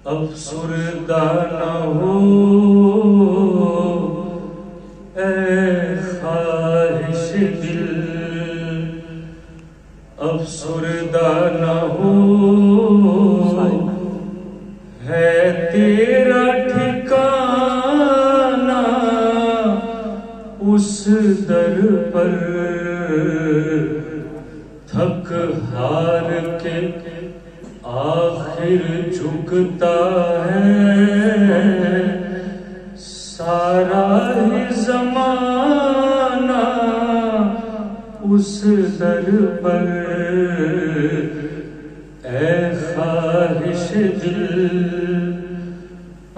افسردہ نہ ہو اے خواہش دل، افسردہ نہ ہو ہے تیرا ٹھکانہ اس در پر، تھک ہار کے آخر جھکتا ہے سارا ہی زمانہ اس در پر، اے خواہش دل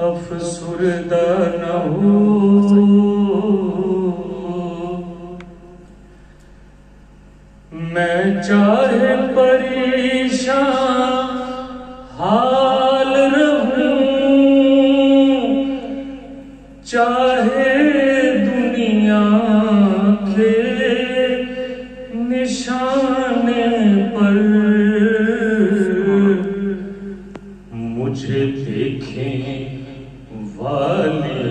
افسردہ نہ ہو۔ میں چاہے پریشان حال رہوں، چاہے دنیا کے نشانے پر مجھے دیکھیں والی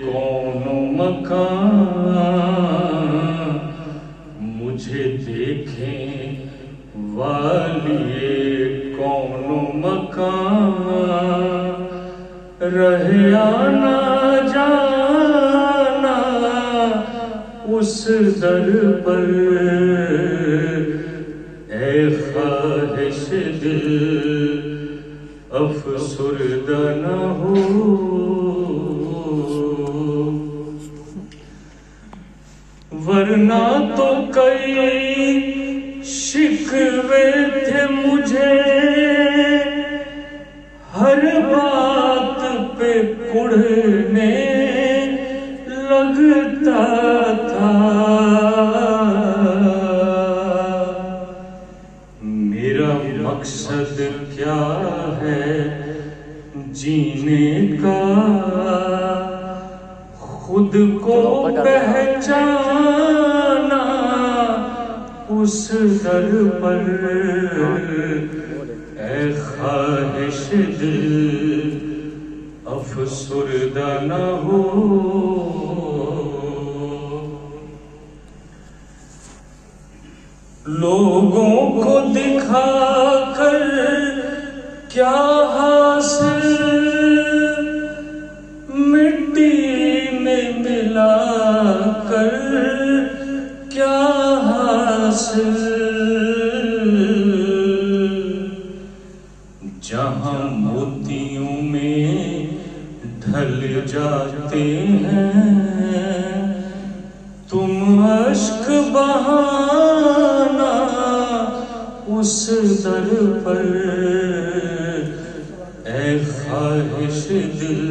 کون و مکان، مجھے دیکھیں والی کون و مکان، رہے آنا جانا اس در پر، اے خواہش دل افسردہ نہ ہو۔ ورنہ تو کئی شکوے تھے مجھے، ہر بات پہ کڑھنے لگتا تھا، میرا مقصد کیا ہے جینے کا، خود کو پہچانا اس در پر، اے خواہش دل افسردہ نہ ہو۔ لوگوں کو دکھا کر کیا حاصل، مٹی میں ملا کر کیا حاصل، جہاں موتیوں میں ڈھل جاتے ہیں تم اشک بہانا اس در پر، اے خواہش دل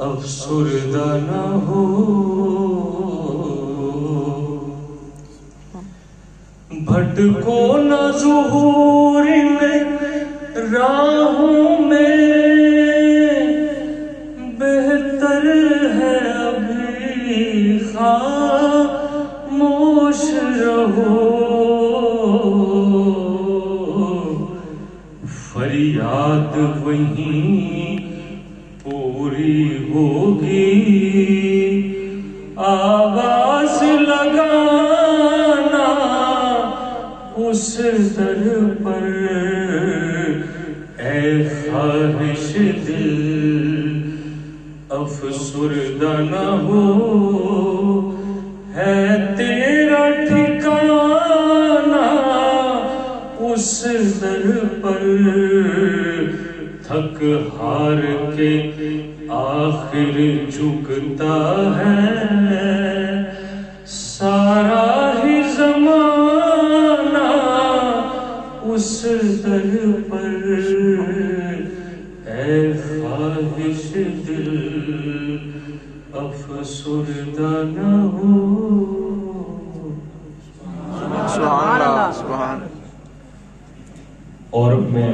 افسردہ نہ ہو۔ بھٹکو نہ ظہور میں راہوں میں، بہتر ہے ابھی خاموش رہو، فریاد وہیں پوری ہوگی، آواز لگانا اس در پر، اے خواہش دل افسردہ نہ ہو، ہے تیرا ٹھکانہ اس در پر، تھک ہار کے آخر جھکتا ہے سارا ہی زمانہ اس در پر، اے خواہش دل افسردہ نہ ہو۔ سبحان اللہ، سبحان اللہ۔ اور میں